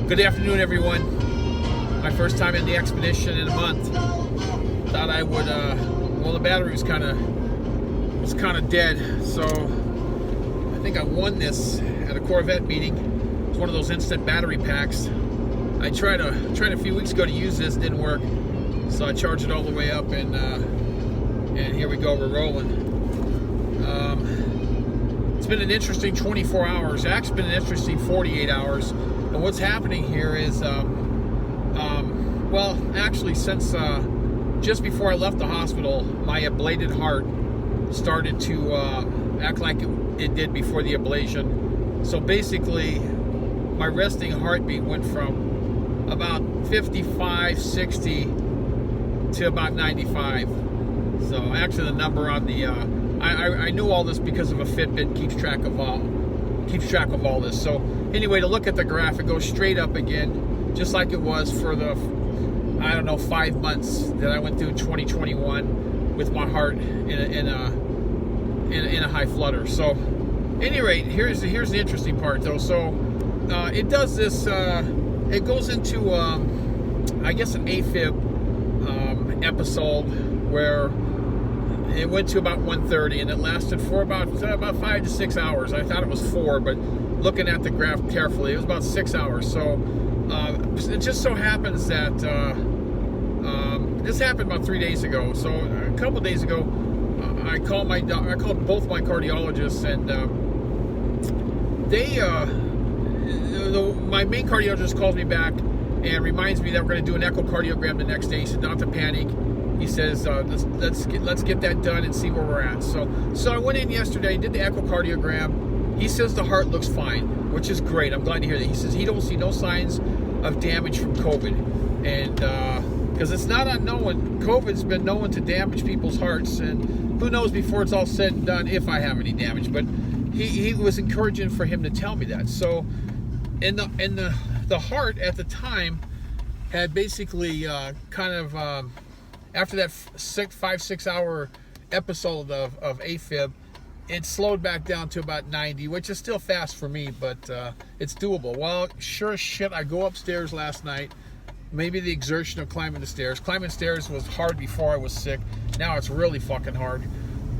Good afternoon, everyone. My first time in the expedition in a month. Thought I would, well, the battery was kind of dead, so I think I won this at a Corvette meeting. It's one of those instant battery packs. I tried a few weeks ago to use this, didn't work, so I charged it all the way up, and here we go, we're rolling. It's been an interesting 24 hours. It's actually been an interesting 48 hours. And what's happening here is, well, actually, since just before I left the hospital, my ablated heart started to act like it did before the ablation. So basically, my resting heartbeat went from about 55, 60 to about 95. So actually, the number on the I knew all this because of a Fitbit keeps track of all this. So anyway, to look at the graph, it goes straight up again, just like it was for the 5 months that I went through 2021 with my heart in a high flutter. So any rate, here's the interesting part though. So it does this. It goes into I guess an AFIB episode where it went to about 1:30, and it lasted for about 5 to 6 hours. I thought it was 4, but looking at the graph carefully, it was about 6 hours. So it just so happens that this happened about 3 days ago. So a couple days ago, I called both my cardiologists, and my main cardiologist calls me back and reminds me that we're going to do an echocardiogram the next day. He said not to panic. He says, let's get that done and see where we're at. So I went in yesterday, did the echocardiogram. He says the heart looks fine, which is great. I'm glad to hear that. He says he don't see no signs of damage from COVID, and because it's not unknown, COVID's been known to damage people's hearts, and who knows before it's all said and done if I have any damage. But he was encouraging for him to tell me that. So, and the heart at the time had basically after that 5-6 hour episode of AFIB, it slowed back down to about 90, which is still fast for me, but it's doable. Well, sure as shit, I go upstairs last night. Maybe the exertion of climbing the stairs. Climbing stairs was hard before I was sick. Now it's really fucking hard.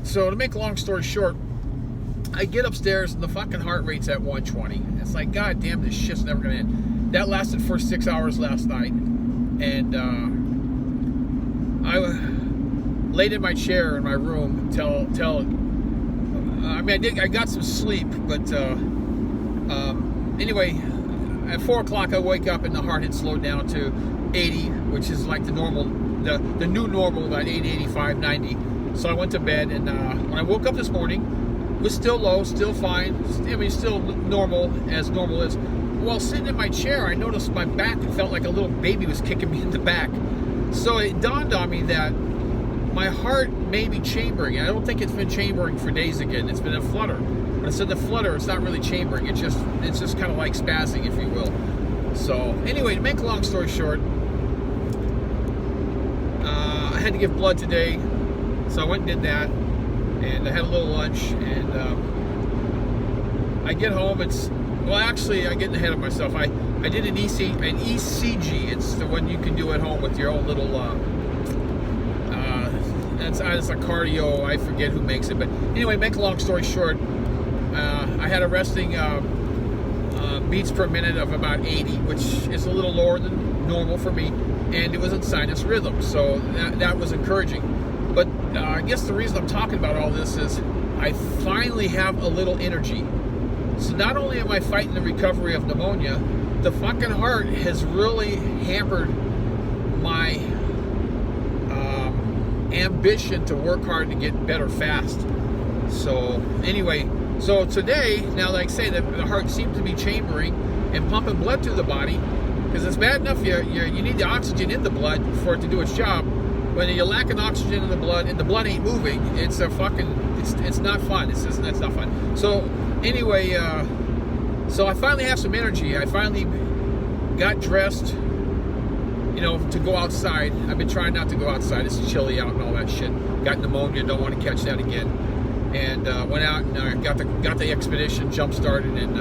So to make a long story short, I get upstairs and the fucking heart rate's at 120. It's like, god damn, this shit's never gonna end. That lasted for 6 hours last night, and I laid in my chair in my room till I got some sleep, but anyway, at 4 o'clock I wake up and the heart had slowed down to 80, which is like the normal, the new normal, about 80, 85, 90. So I went to bed, and when I woke up this morning, it was still low, still fine. I mean, still normal, as normal is. While sitting in my chair, I noticed my back felt like a little baby was kicking me in the back. So it dawned on me that my heart may be chambering. I don't think it's been chambering for days again. It's been a flutter. But instead of flutter, it's not really chambering. It's just kind of like spazzing, if you will. So anyway, to make a long story short, I had to give blood today, so I went and did that, and I had a little lunch, and I get home. I'm getting ahead of myself. I did an ECG. It's the one you can do at home with your own little, it's a cardio, I forget who makes it. But anyway, make a long story short, I had a resting beats per minute of about 80, which is a little lower than normal for me, and it was in sinus rhythm, so that was encouraging. But I guess the reason I'm talking about all this is I finally have a little energy. So not only am I fighting the recovery of pneumonia, the fucking heart has really hampered my ambition to work hard to get better fast. So anyway, so today, now like I say, the heart seems to be chambering and pumping blood through the body, because it's bad enough you need the oxygen in the blood for it to do its job. When you're lacking oxygen in the blood and the blood ain't moving, it's not fun. It's not fun. So anyway, so I finally have some energy. I finally got dressed, to go outside. I've been trying not to go outside. It's chilly out and all that shit. Got pneumonia. Don't want to catch that again. And went out and got the expedition jump started and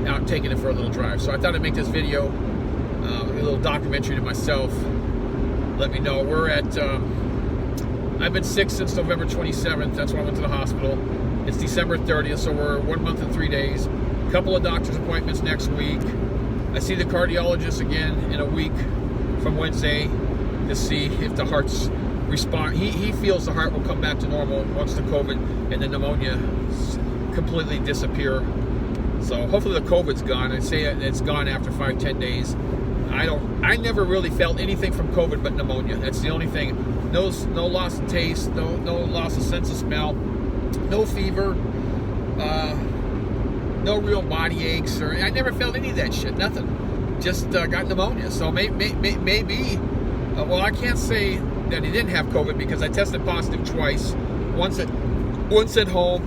out taking it for a little drive. So I thought I'd make this video a little documentary to myself. Let me know. We're at, I've been sick since November 27th. That's when I went to the hospital. It's December 30th, so we're 1 month and 3 days. A couple of doctor's appointments next week. I see the cardiologist again in a week from Wednesday to see if the heart's respond. He feels the heart will come back to normal once the COVID and the pneumonia completely disappear. So hopefully the COVID's gone. I say it's gone after 5-10 days. I never really felt anything from COVID but pneumonia. That's the only thing. No loss of taste, no loss of sense of smell, no fever, no real body aches, or I never felt any of that shit. Nothing. Just got pneumonia. So maybe. Well, I can't say that he didn't have COVID because I tested positive twice. Once at home,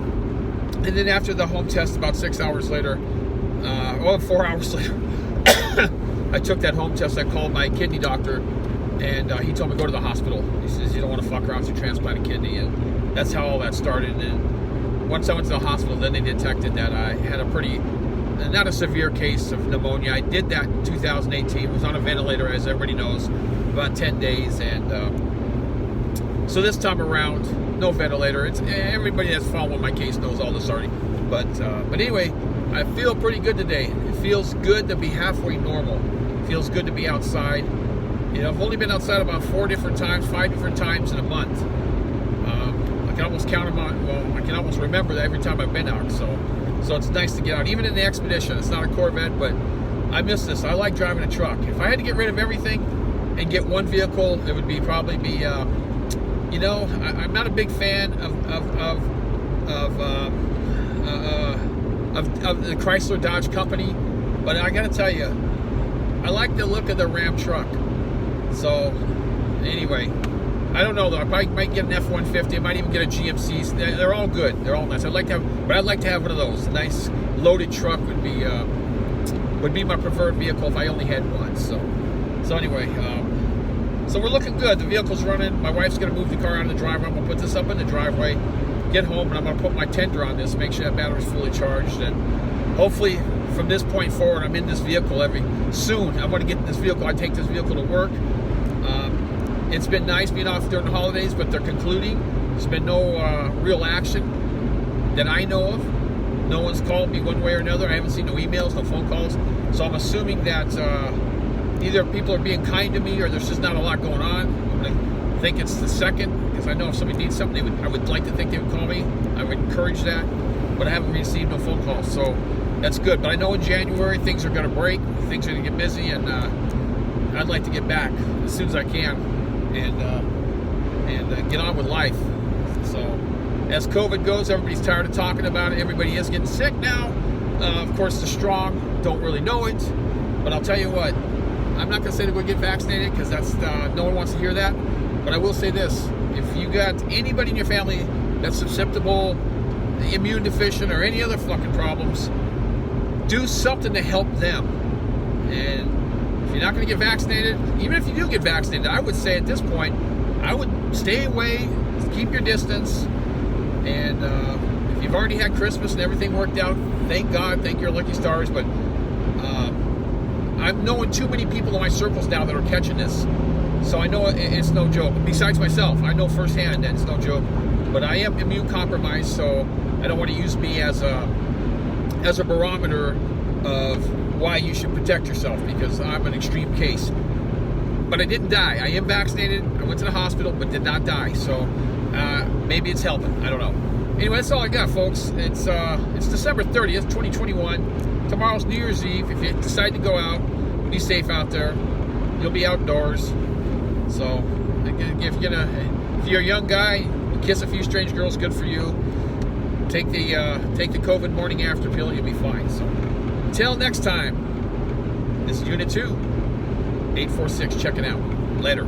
and then after the home test, about 6 hours later, 4 hours later, I took that home test. I called my kidney doctor, and he told me to go to the hospital. He says, you don't want to fuck around with your transplanted kidney, and that's how all that started. And once I went to the hospital, then they detected that I had a pretty, not a severe case of pneumonia. I did that in 2018, was on a ventilator, as everybody knows, about 10 days, and so this time around, no ventilator. It's everybody that's following my case knows all this already. But anyway, I feel pretty good today. It feels good to be halfway normal. It feels good to be outside. You know, I've only been outside about 5 different times in a month. I can almost count them on. Well, I can almost remember that every time I've been out. So it's nice to get out, even in the Expedition. It's not a Corvette, but I miss this. I like driving a truck. If I had to get rid of everything and get one vehicle, it would probably be. You know, I'm not a big fan of the Chrysler Dodge company, but I got to tell you, I like the look of the Ram truck. So anyway, I don't know though. I probably might get an F-150. I might even get a GMC. They're all good. They're all nice. I'd like to have one of those. A nice loaded truck would be my preferred vehicle if I only had one. So anyway. So we're looking good. The vehicle's running. My wife's going to move the car out of the driveway. I'm going to put this up in the driveway, get home, and I'm going to put my tender on this, make sure that battery's fully charged. And hopefully from this point forward, I'm in this vehicle soon. I want to get in this vehicle. I take this vehicle to work. It's been nice being off during the holidays, but they're concluding. There's been no real action that I know of. No one's called me one way or another. I haven't seen no emails, no phone calls. So I'm assuming that either people are being kind to me or there's just not a lot going on. I think it's the second, because I know if somebody needs something, I would like to think they would call me. I would encourage that, but I haven't received no phone calls, so that's good. But I know in January things are going to break, things are going to get busy, and I'd like to get back as soon as I can and get on with life. So as COVID goes, everybody's tired of talking about it. Everybody is getting sick now. Of course, the strong don't really know it, but I'll tell you what. I'm not going to say to go get vaccinated because that's no one wants to hear that. But I will say this: if you got anybody in your family that's susceptible, immune deficient, or any other fucking problems, do something to help them. And if you're not going to get vaccinated, even if you do get vaccinated, I would say at this point, I would stay away, keep your distance, and if you've already had Christmas and everything worked out, thank God, thank your lucky stars. But I'm knowing too many people in my circles now that are catching this, so I know it's no joke. Besides myself, I know firsthand that it's no joke. But I am immune compromised, so I don't want to use me as a barometer of why you should protect yourself, because I'm an extreme case. But I didn't die. I am vaccinated. I went to the hospital, but did not die. So maybe it's helping. I don't know. Anyway, that's all I got, folks. It's December 30th, 2021. Tomorrow's New Year's Eve. If you decide to go out, be safe out there. You'll be outdoors. So if you're a young guy, kiss a few strange girls, good for you. Take the COVID morning after pill, you'll be fine. So until next time, this is Unit 2, 846, checking out. Later.